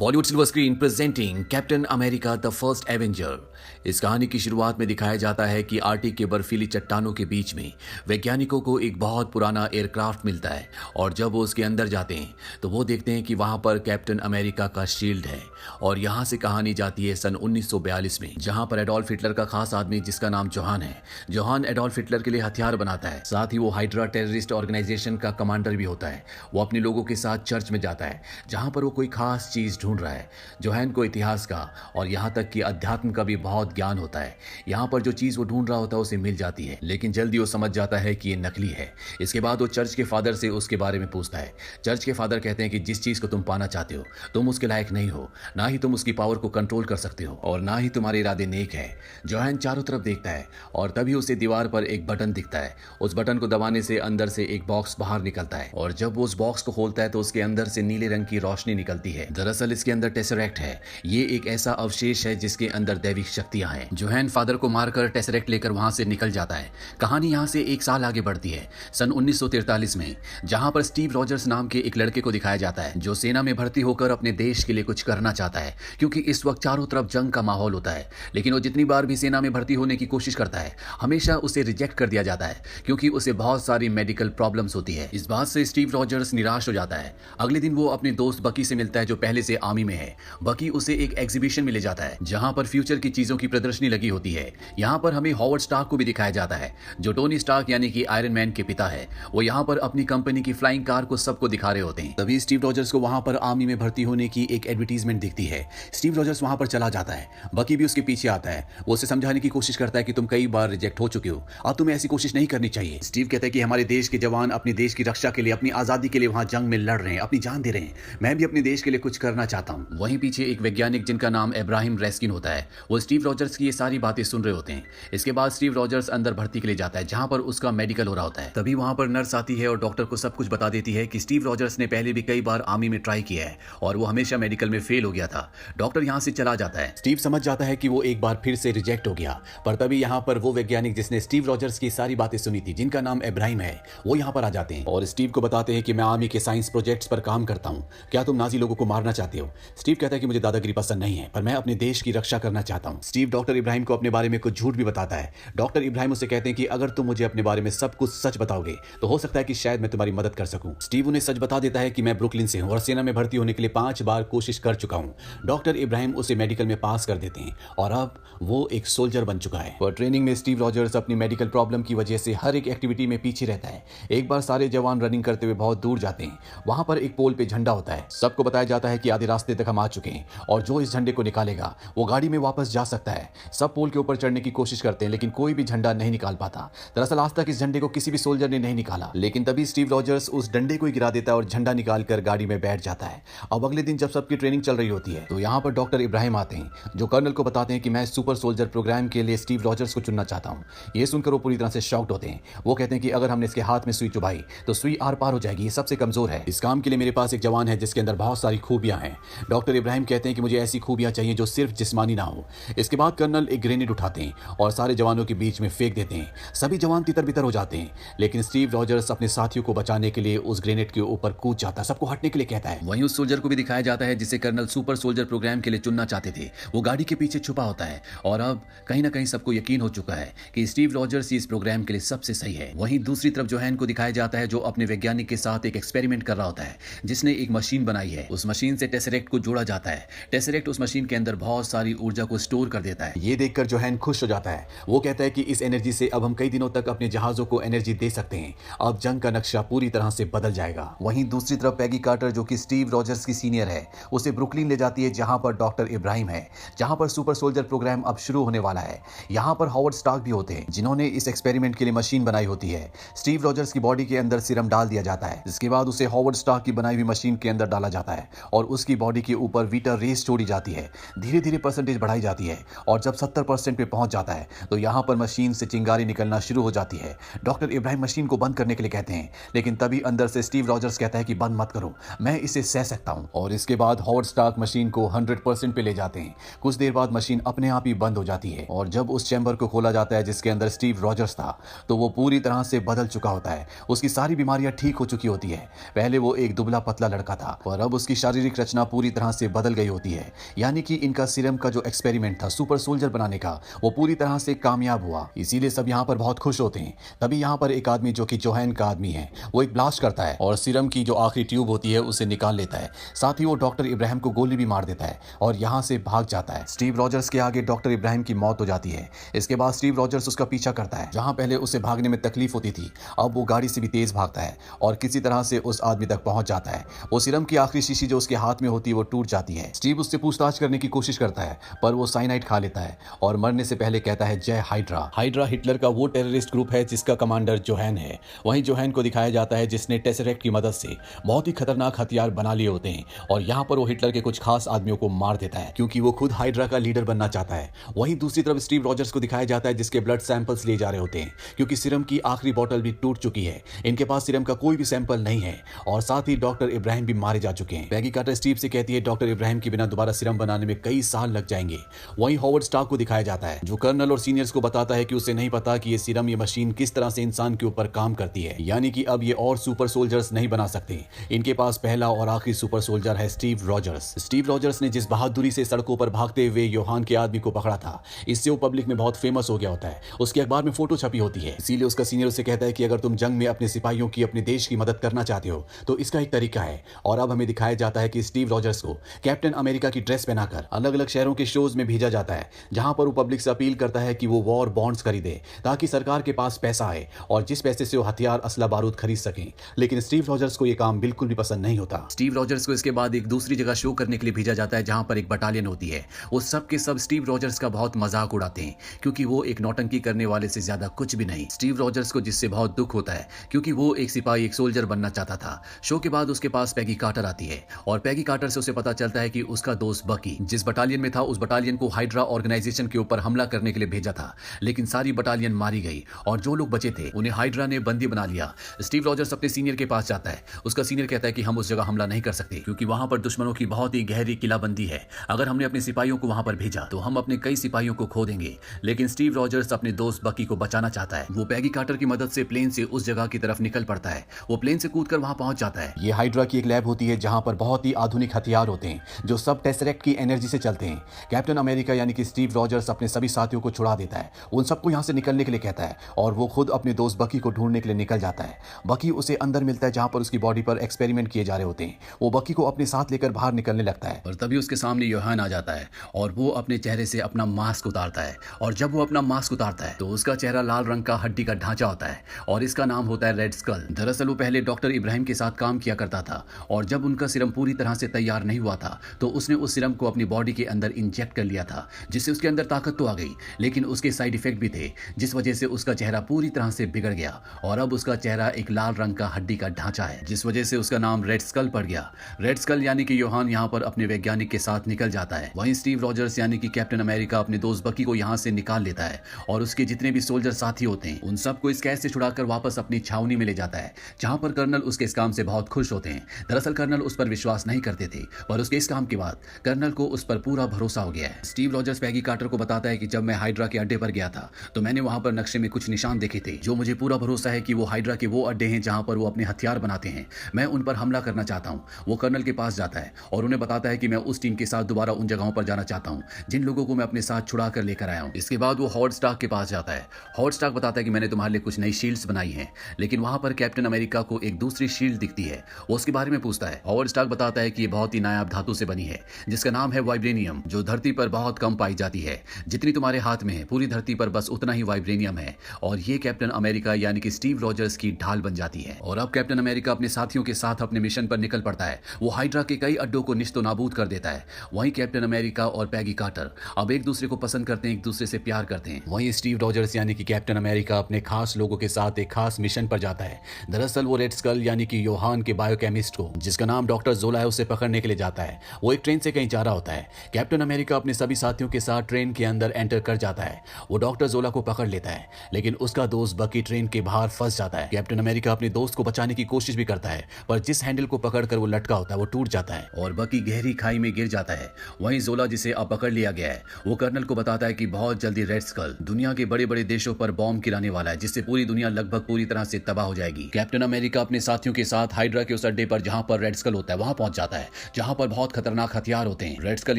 Bollywood silver screen presenting captain America the first Avenger. इस कहानी की शुरुआत में दिखाया जाता है कि आर्टिक के बर्फीली चट्टानों के बीच में वैज्ञानिकों को एक बहुत पुराना एयरक्राफ्ट मिलता है और जब वो उसके अंदर जाते हैं तो वो देखते हैं कि वहां पर कैप्टन अमेरिका का शील्ड है। और यहाँ से कहानी जाती है सन 1942 में, जहां पर एडोल्फ हिटलर का खास आदमी जिसका नाम जोहान है। जोहान एडोल्फ हिटलर के लिए हथियार बनाता है, साथ ही वो हाइड्रा टेररिस्ट ऑर्गेनाइजेशन का कमांडर भी होता है। वो अपने लोगों के साथ चर्च में जाता है जहां पर वो कोई खास चीज ढूंढ रहा है। जोहान को इतिहास का और यहाँ तक कि अध्यात्म का भी बहुत ज्ञान होता है। यहाँ पर जो चीज वो ढूंढ रहा होता है उसे मिल जाती है, लेकिन जल्दी वो समझ जाता है कि ये नकली है। इसके बाद वो चर्च के फादर से उसके बारे में पूछता है। चर्च के फादर कहते हैं कि जिस चीज को तुम पाना चाहते हो तुम उसके लायक नहीं हो, ना ही तुम उसकी पावर को कंट्रोल कर सकते हो और ना ही तुम्हारे इरादे नेक है। जोहान चारों तरफ देखता है और तभी उसे दीवार पर एक बटन दिखता है। उस बटन को दबाने से अंदर से एक बॉक्स बाहर निकलता है और जब वो उस बॉक्स को खोलता है तो उसके अंदर से नीले रंग की रोशनी निकलती है। दरअसल इसके अंदर टेसरेक्ट है। ये एक ऐसा अवशेष है जिसके अंदर दैविक शक्तियां हैं। जोहान फादर को मारकर टेसरेक्ट लेकर वहां से निकल जाता है। कहानी यहां से एक साल आगे बढ़ती है सन 1943 में, जहां पर स्टीव रॉजर्स नाम के एक लड़के को दिखाया जाता है जो सेना में भर्ती होकर अपने देश के लिए कुछ करना चाहता है, क्योंकि इस वक्त चारों तरफ जंग का माहौल होता है। लेकिन वो जितनी बार भी सेना में भर्ती होने की कोशिश करता है हमेशा उसे रिजेक्ट कर दिया जाता है, क्योंकि उसे बहुत सारी मेडिकल प्रॉब्लम्स होती है। इस बात से स्टीव रॉजर्स निराश हो जाता है। अगले दिन वो अपने दोस्त बकी से मिलता है जो पहले से आर्मी में है। बकी उसे एक एग्जीबिशन में ले जाता है जहां पर फ्यूचर की चीजों की प्रदर्शनी लगी होती है। यहां पर हमें हॉवर्ड स्टार्क को भी दिखाया जाता है जो टोनी स्टार्क यानी कि आयरन मैन के पिता है। वो यहां पर अपनी कंपनी की फ्लाइंग कार को सबको दिखा रहे होते हैं। तभी स्टीव रॉजर्स को वहां पर आर्मी में भर्ती होने की एक एडवर्टीजमेंट दिखती है। स्टीव रॉजर्स वहां पर चला जाता है। बकी भी उसके पीछे आता है। वो उसे समझाने की कोशिश करता है कि तुम कई बार रिजेक्ट हो चुके हो, अब तुम्हें ऐसी कोशिश नहीं करनी चाहिए। स्टीव कहता है कि हमारे देश के जवान अपने देश की रक्षा के लिए, अपनी आजादी के लिए वहां जंग में लड़ रहे हैं, अपनी जान दे रहे हैं। मैं भी अपने देश के लिए कुछ करना चाहता हूं। वहीं पीछे एक वैज्ञानिक जिनका नाम इब्राहिम रेस्किन होता है, वो स्टीव रॉजर्स की ये सारी बातें सुन रहे होते हैं। इसके बाद स्टीव रॉजर्स अंदर भर्ती के लिए जाता है जहां पर उसका मेडिकल हो रहा होता है। तभी वहां पर नर्स आती है और डॉक्टर को सब कुछ बता देती है कि स्टीव रॉजर्स ने पहले भी कई बार आर्मी में ट्राई किया है और वो हमेशा मेडिकल में फेल हो गया था। डॉक्टर यहां से चला जाता है। स्टीव समझ जाता है कि वो एक बार फिर से रिजेक्ट हो गया, पर तभी यहां पर वो वैज्ञानिक जिसने स्टीव रॉजर्स की सारी बातें सुनी थी, जिनका नाम इब्राहिम है, वो यहां पर आ जाते हैं और स्टीव को बताते हैं कि मैं आर्मी के साइंस प्रोजेक्ट्स पर काम करता हूं, क्या तुम नाजी लोगों को मारना चाहते हो? स्टीव कहता है कि मुझे दादागिरी पसंद नहीं है, पर मैं अपने देश की रक्षा करना चाहता हूं। स्टीव डॉक्टर इब्राहिम को अपने बारे में कुछ झूठ भी बताता है। डॉक्टर इब्राहिम उसे कहते हैं कि अगर तुम मुझे अपने बारे में सब कुछ सच बताओगे तो हो सकता है कि शायद मैं तुम्हारी मदद कर सकूं। स्टीव उन्हें सच बता देता है कि मैं ब्रुकलिन से हूं और सेना में भर्ती होने के लिए 5 बार कोशिश कर चुका हूं। डॉक्टर इब्राहिम उसे मेडिकल में पास कर देते हैं और अब वो एक सोल्जर बन चुका है। पर ट्रेनिंग में स्टीव रॉजर्स अपनी मेडिकल प्रॉब्लम की वजह से हर एक एक्टिविटी में पीछे रहता है। एक बार सारे जवान रनिंग करते हुए बहुत दूर जाते हैं। वहां पर एक पोल पे झंडा होता है। सबको बताया जाता है कि आधे रास्ते तक हम आ चुके हैं और जो इस झंडे को निकालेगा वो गाड़ी में वापस जा सकता है। सब पोल के ऊपर चढ़ने की कोशिश करते हैं लेकिन कोई भी झंडा नहीं निकाल पाता। दरअसल आज तक इस झंडे को किसी भी सोल्जर ने नहीं निकाला, लेकिन तभी स्टीव रॉजर्स उस डंडे को ही गिरा देता है और झंडा निकालकर गाड़ी में बैठ जाता है। अब अगले दिन जब सबकी ट्रेनिंग चल रही होती है तो यहाँ पर डॉक्टर इब्राहिम आते हैं जो कर्नल को बताते हैं कि मैं सुपर सोल्जर प्रोग्राम के लिए स्टीव रॉजर्स को चुनना चाहता हूँ। ये सुनकर वो पूरी तरह से शॉक्ड होते हैं। वो कहते हैं कि अगर हमने इसके हाथ में सुई चुभाई तो सुई आर पार हो जाएगी, ये सबसे कमजोर है। इस काम के लिए मेरे पास एक जवान है जिसके अंदर बहुत सारी खूबियां हैं। डॉक्टर इब्राहिम कहते हैं कि मुझे ऐसी खूबियां चाहिए जो सिर्फ जिस्मानी ना हो। इसके बाद कर्नल एक ग्रेनेड उठाते हैं और सारे जवानों के बीच में फेंक देते हैं। सभी जवान तितर बितर हो जाते हैं, लेकिन स्टीव रॉजर्स अपने साथियों को बचाने के लिए उस ग्रेनेड के ऊपर कूद जाता है, सबको हटने के लिए कहता है। वहीं उस सोल्जर को भी दिखाया जाता है जिसे कर्नल सुपर सोल्जर प्रोग्राम के लिए चुनना चाहते थे। वो गाड़ी के पीछे छुपा होता है और अब कहीं ना कहीं सबको यकीन हो चुका है कि स्टीव रॉजर्स इस प्रोग्राम के लिए सबसे सही है। वहीं दूसरी तरफ जोहान को दिखाया जाता है जो अपने वैज्ञानिक के साथ एक एक्सपेरिमेंट कर रहा होता है जिसने एक मशीन बनाई है। उस मशीन से टेसरेक्ट को जोड़ा जाता है। टेसरेक्ट उस मशीन के अंदर बहुत सारी ऊर्जा को स्टोर कर देता है। ये देखकर जोहान खुश हो जाता है। वो कहता है कि इस एनर्जी से अब हम कई दिनों तक अपने जहाजों को एनर्जी दे सकते हैं। अब जंग का नक्शा पूरी तरह से बदल जाएगा। वहीं दूसरी तरफ पैगी कार्टर जो कि स्टीव रॉजर्स की सीनियर है उसे ब्रुकलिन ले जाती है जहां पर डॉक्टर इब्राहिम है, जहां पर सुपर सोल्जर प्रोग्राम अब शुरू होने वाला है। यहां पर हॉवर्ड स्टार्क भी होते हैं जिन्होंने इस एक्सपेरिमेंट के लिए मशीन बनाई होती है। स्टीव रॉजर्स की बॉडी के अंदर सीरम डाल दिया जाता है। इसके बाद उसे हॉवर्ड स्टार्क की बनाई हुई मशीन के अंदर डाला जाता है और उसकी बॉडी के ऊपर वीटर रेस छोड़ी जाती है। धीरे धीरे परसेंटेज बढ़ाई जाती है और जब 70% पे पहुंच जाता है तो यहां पर मशीन से चिंगारी निकलना शुरू हो जाती है। डॉक्टर इब्राहिम मशीन को बंद करने के लिए कहते हैं, लेकिन तभी अंदर से स्टीव रॉजर्स कहता है कि बंद मत करो, मैं इसे सह सकता हूं। और इसके बाद हॉवर्ड स्टार्क मशीन को 100% पे ले जाते हैं। कुछ देर बाद मशीन अपने आप ही बंद हो जाती है और जब उस चैम्बर को खोला जाता है जिसके अंदर स्टीव रॉजर्स था तो वो पूरी तरह से बदल चुका होता है। उसकी सारी बीमारियां ठीक हो चुकी होती है। पहले वो एक दुबला पतला लड़का था और अब उसकी शारीरिक रचना पूरी तरह से बदल गई होती है, यानी कि इनका सीरम का जो एक्सपेरिमेंट था सुपर सोल्जर बनाने का वो पूरी तरह से कामयाब हुआ। इसीलिए सब यहाँ पर बहुत खुश होते हैं। तभी यहाँ पर एक आदमी जो कि जोहान का आदमी है वो एक ब्लास्ट करता है और सीरम की जो आखिरी ट्यूब होती है उसे निकाल लेता है। साथ ही वो डॉक्टर इब्राहिम को गोली भी मार देता है और यहाँ से भाग जाता है। स्टीव रॉजर्स के आगे डॉक्टर इब्राहिम की मौत हो जाती है। इसके बाद स्टीव रॉजर्स उसका पीछा करता है। जहाँ पहले उसे भागने में तकलीफ होती थी अब वो गाड़ी से भी तेज भागता है और किसी तरह से उस आदमी तक पहुंच जाता है। वो सीरम की आखिरी शीशी जो उसके हाथ में होती है वो टूट जाती है। स्टीव उससे पूछताछ करने की कोशिश करता है पर वो साइनाइड खा लेता है और मरने से पहले कहता है जय हाइड्रा। हाइड्रा हिटलर का वो टेररिस्ट ग्रुप है जिसका कमांडर जोहान है। वहीं जोहान को दिखाया जाता है जिसने टेसरेक्ट की मदद से बहुत ही खतरनाक हथियार बना लिए होते हैं और यहाँ पर वो हिटलर के कुछ खास आदमियों को मार देता है क्योंकि वो खुद हाइड्रा का लीडर बनना चाहता है। वहीं दूसरी तरफ स्टीव रॉजर्स को दिखाया जाता है जिसके ब्लड सैंपल्स लिए जा रहे होते हैं क्योंकि सीरम की आखिरी बोतल भी टूट चुकी है। इनके पास सीरम का कोई भी सैंपल नहीं है और साथ ही डॉक्टर इब्राहिम भी मारे जा चुके हैं। पैगी कार्टर स्टीव से कहती है डॉक्टर इब्राहिम के बिना दोबारा सीरम बनाने में कई साल लग जाएंगे। वहीं हॉवर्ड स्टार्क को दिखाया जाता है जो कर्नल और सीनियर्स को बताता है कि उसे नहीं पता कि ये सीरम ये मशीन किस तरह से इंसान के ऊपर काम करती है, यानी कि अब ये और सुपर सोल्जर्स नहीं बना सकते। इनके पास पहला और आखिरी सुपर सोल्जर है स्टीव रॉजर्स। स्टीव रॉजर्स ने जिस बहादुरी से सड़कों पर भागते हुए योहान के आदमी को पकड़ा था इससे वो पब्लिक में बहुत फेमस हो गया होता है। उसके अखबार में फोटो छपी होती है। इसीलिए उसका सीनियर उसे कहता है कि अगर तुम जंग में अपने सिपाहियों की अपने देश की मदद करना चाहते हो तो इसका एक तरीका है। और अब हमें दिखाया जाता है कि स्टीव रॉजर्स को कैप्टन अमेरिका की ड्रेस पहनाकर अलग अलग शहरों के शोज में भेजा जाता है जहां पर वो पब्लिक से अपील करता है कि वो वॉर बॉन्ड्स खरीदे ताकि सरकार के पास पैसा आए और जिस पैसे से वो हथियार असला बारूद खरीद सकें। लेकिन स्टीव रॉजर्स को यह काम बिल्कुल भी पसंद नहीं होता। स्टीव रॉजर्स को इसके बाद एक दूसरी जगह शो करने के लिए भेजा जाता है जहां पर एक बटालियन होती है। वो सब के सब स्टीव रॉजर्स का बहुत मजाक उड़ाते हैं क्योंकि वो एक नौटंकी करने वाले से ज्यादा कुछ भी नहीं। स्टीव रॉजर्स को जिससे बहुत दुख होता है क्योंकि वो एक सिपाही एक सोल्जर बनना चाहता था। शो के बाद उसके पास पैगी कार्टर आती है और पैगी कार्टर से उसे पता चलता है कि उसका दोस्त बकी जिस बटालियन में था उस बटालियन को हाइड्रा ऑर्गेनाइजेशन के ऊपर हमला करने के लिए भेजा था, लेकिन सारी बटालियन मारी गई और जो लोग बचे थे उन्हें हाइड्रा ने बंदी बना लिया। स्टीव रॉजर्स अपने सीनियर के पास जाता है। उसका सीनियर कहता है कि हम उस जगह हमला नहीं कर सकते क्योंकि वहां पर दुश्मनों की बहुत ही गहरी किलाबंदी है। अगर हमने अपने सिपाहियों को वहां पर भेजा तो हम अपने कई सिपाहियों को खो देंगे। लेकिन स्टीव रॉजर्स अपने दोस्त बकी को बचाना चाहता है। वो पैगी कार्टर की मदद से प्लेन से उस जगह की तरफ निकल पड़ता है। वो प्लेन से कूदकर वहां पहुंच जाता है। ये हाइड्रा की एक लैब होती है जहां पर बहुत ही आधुनिक हथियार होते हैं जो सब टेसरेक्ट की एनर्जी से चलते हैं। कैप्टन अमेरिका यानी कि स्टीव रॉजर्स अपने सभी साथियों को छुड़ा देता है, उन सबको यहां से निकलने के लिए कहता है और वो खुद अपने दोस्त बकी को ढूंढने के लिए निकल जाता है। बकी उसे अंदर मिलता है जहां पर उसकी बॉडी पर एक्सपेरिमेंट किए जा रहे होते हैं। वो बकी को अपने साथ लेकर बाहर निकलने लगता है और तभी उसके सामने योहान आ जाता है और वो अपने चेहरे से अपना मास्क उतारता है और जब वो अपना मास्क उतारता है तो उसका चेहरा लाल रंग का हड्डी का ढांचा होता है और इसका नाम होता है रेड स्कल। दरअसल वो पहले डॉक्टर इब्राहिम के साथ काम किया करता था और जब उनका सीरम पूरी तरह से तैयार नहीं हुआ था तो उसने उस सीरम को अपनी बॉडी के अंदर इंजेक्ट कर लिया था जिससे उसके अंदर ताकत तो आ गई लेकिन उसके साइड इफेक्ट भी थे जिस वजह से उसका चेहरा पूरी तरह से बिगड़ गया और अब उसका चेहरा एक लाल रंग का हड्डी का ढांचा है जिस वजह से उसका नाम रेड स्कल पड़ गया। रेड स्कल यानी कि योहान यहाँ पर अपने वैज्ञानिक के साथ निकल जाता है। वहीं स्टीव रॉजर्स यानी कि कैप्टन अमेरिका अपने दोस्त बकी को यहाँ से निकाल लेता है और उसके जितने भी सोल्जर साथी होते हैं उन सबको इस कैद से छुड़ाकर वापस अपनी छावनी में ले जाता है जहां पर कर्नल उसके इस काम से बहुत खुश होते हैं। दरअसल कर्नल उस पर विश्वास नहीं करते थे पर उसके इस काम के बाद कर्नल को उस पर पूरा भरोसा हो गया है। स्टीव रॉजर्स पैगी कार्टर को बताता है कि जब मैं हाइड्रा के अड्डे पर गया था तो मैंने वहां पर नक्शे में कुछ निशान देखे थे जो मुझे पूरा भरोसा है कि वो हाइड्रा के वो अड्डे हैं जहां पर वो अपने हथियार बनाते हैं। मैं उन पर हमला करना चाहता हूं। वो कर्नल के पास जाता है और उन्हें बताता है कि मैं उस टीम के साथ दोबारा उन जगहों पर जाना चाहता हूं जिन लोगों को मैं अपने साथ छुड़ा कर लेकर आया हूं। इसके बाद वो हॉवर्ड स्टार्क के पास जाता है। हॉवर्ड स्टार्क बताता है कि मैंने तुम्हारे लिए कुछ नई शील्ड्स बनाई हैं, लेकिन वहां पर कैप्टन अमेरिका को एक दूसरी शील्ड दिखती है। वो उसके बारे में पूछता है। हॉवर्ड स्टार्क बताता है कि ये बहुत ही नायाब धातु से बनी है जिसका नाम है वाइब्रेनियम जो धरती पर बहुत कम पाई जाती है। जितनी तुम्हारे हाथ में है पूरी धरती पर बस उतना ही वाइब्रेनियम है और ये कैप्टन अमेरिका यानी कि स्टीव रॉजर्स की ढाल बन जाती है। और अब कैप्टन अमेरिका अपने साथियों के साथ अपने मिशन पर निकल पड़ता है। वो हाइड्रा के कई अड्डों को निश्तो नाबूद कर देता है। वहीं कैप्टन अमेरिका और पैगी कार्टर अब एक दूसरे को पसंद करते हैं, एक दूसरे से प्यार करते हैं। वहीं स्टीव रॉजर्स यानी कि कैप्टन अमेरिका अपने खास लोगों के साथ एक खास मिशन पर जाता है। दरअसल वो रेड स्कल यानी कि योहान के बायोकेमिस्ट को जिसका नाम डॉक्टर जोला है उसे पकड़ने के लिए जाता है। वो एक ट्रेन से कहीं जा रहा होता है। कैप्टन अमेरिका अपने सभी साथियों के साथ ट्रेन के अंदर एंटर कर जाता है। वो डॉक्टर जोला को पकड़ लेता है लेकिन उसका दोस्त बकी ट्रेन के बाहर फंस जाता है। कैप्टन अमेरिका अपने दोस्त को बचाने की कोशिश भी करता है पर जिस हैंडल को पकड़कर वो लटका होता है वो टूट जाता है और बकी गहरी खाई में गिर जाता है। वहीं जोला जिसे अब पकड़ लिया गया है वो कर्नल को बताता है कि बहुत जल्दी रेड स्कल दुनिया के बड़े बड़े देशों पर बॉम्ब गिराने वाला है जिससे पूरी दुनिया लगभग पूरी तरह से तबाह हो जाएगी। कैप्टन अमेरिका अपने साथियों के साथ हाइड्रा के उस अड्डे पर जहां पर रेड स्कल होता है वहां पहुंच जाता है जहां पर बहुत खतरनाक हथियार होते हैं। रेड स्कल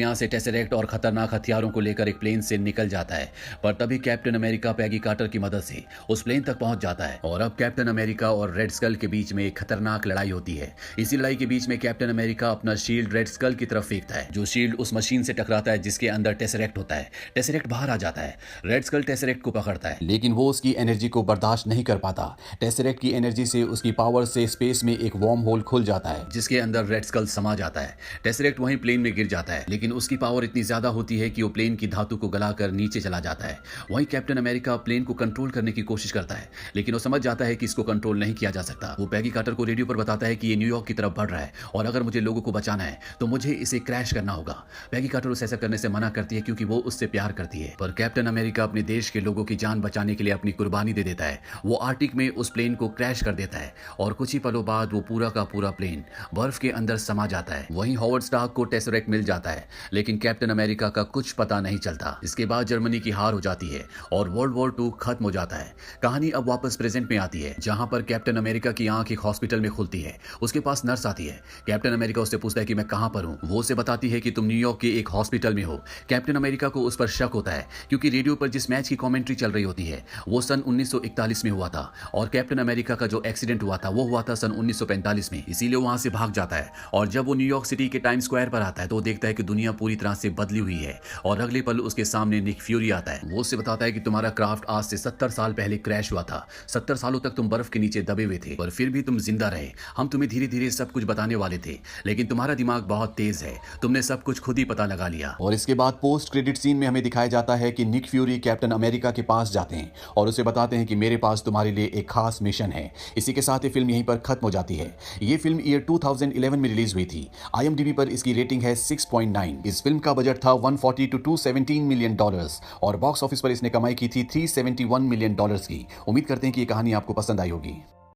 यहां से टेसरेक्ट और खतरनाक हथियारों को लेकर एक प्लेन से निकल जाता है, पर तभी कैप्टन अमेरिका पैगी कार्टर की मदद से उस प्लेन तक पहुंच जाता है और अब कैप्टन अमेरिका और रेड स्कल के बीच में एक खतरनाक लड़ाई होती है। इसी लड़ाई के बीच में कैप्टन अमेरिका अपना शील्ड रेड स्कल की तरफ फेंकता है, जो शील्ड उस मशीन से टकराता है जिसके अंदर टेसरेक्ट होता है। टेसरेक्ट बाहर आ जाता है। रेड स्कल टेसरेक्ट को पकड़ता है, लेकिन वो उसकी एनर्जी को बर्दाश्त नहीं कर पाता। टेसरेक्ट की एनर्जी से, उसकी पावर से स्पेस में एक वार्म होल खुल जाता है जिसके अंदर रेड स्कल समा जाता है। टेसरेक्ट वहीं प्लेन में गिर जाता है, लेकिन उसकी पावर इतनी ज्यादा होती है कि वो प्लेन की धातु को गलाकर नीचे चला जाता है। वहीं कैप्टन अमेरिका प्लेन को कंट्रोल करने की कोशिश करता है, लेकिन वो समझ जाता है कि इसको कंट्रोल नहीं किया जा सकता। वो पैगी कार्टर को रेडियो पर बताता है कि ये न्यूयॉर्क की तरफ बढ़ रहा है और अगर मुझे लोगों को बचाना है तो मुझे इसे क्रैश करना होगा। पैगी कार्टर उसे ऐसा करने से मना करती है क्योंकि वो उससे प्यार करती है, पर कैप्टन अमेरिका अपने देश के लोगों की जान बचाने के लिए अपनी कुर्बानी दे देता है। वो आर्टिक में उस प्लेन को क्रैश कर देता है और कुछ ही पलों बाद वो पूरा का पूरा प्लेन बर्फ के अंदर समा जाता है। वहीं हॉवर्ड स्टार्क को टेसरेक्ट मिल जाता है, लेकिन कैप्टन अमेरिका का कुछ पता नहीं चलता। इसके बाद जर्मनी की हार हो जाती है और वर्ल्ड वॉर 2 खत्म हो जाता है। कहानी अब वापस प्रेजेंट में आती है, जहां पर कैप्टन अमेरिका की आंख एक हॉस्पिटल में खुलती है। उसके पास नर्स आती है। कैप्टन अमेरिका उससे पूछता है कि मैं कहां पर हूं। वो उसे बताती है कि तुम न्यूयॉर्क के एक हॉस्पिटल में हो। कैप्टन अमेरिका को उस पर शक होता है क्योंकि रेडियो पर जिस मैच की कमेंट्री चल रही होती है वो सन 1941 में हुआ था और कैप्टन अमेरिका का जो एक्सीडेंट हुआ था वो हुआ था सन 1945 में। इसीलिए वहां से भाग जाता है और जब वो न्यूयॉर्क सिटी के टाइम स्क्वायर पर आता है तो वो देखता है कि दुनिया पूरी तरह से बदली हुई है और अगले पल उसके सामने निक फ्यूरी आता है। वो उससे बताता है कि तुम्हारा क्राफ्ट आज से 70 साल पहले क्रैश हुआ था। 70 सालों तक तुम बर्फ के नीचे दबे हुए थे, पर फिर भी तुम जिंदा रहे। हम तुम्हें धीरे धीरे सब कुछ बताने वाले थे, लेकिन तुम्हारा दिमाग बहुत तेज है, तुमने सब कुछ खुद ही पता लगा लिया। और इसके बाद पोस्ट क्रेडिट सीन में हमें दिखाया जाता है कि निक फ्यूरी कैप्टन अमेरिका के पास जाते हैं और उसे बताते हैं कि मेरे पास तुम्हारे लिए एक खास मिशन है। इसी के साथ ये फिल्म यहीं पर खत्म हो जाती है। ये फिल्म ईयर 2011 में रिलीज हुई थी। IMDb पर इसकी रेटिंग है 6.9। इस फिल्म का बजट था 140 to 217 मिलियन डॉलर्स और बॉक्स ऑफिस पर इसने कमाई की थी 371 मिलियन डॉलर्स की। उम्मीद करते हैं कि ये कहानी आपको पसंद आई होगी।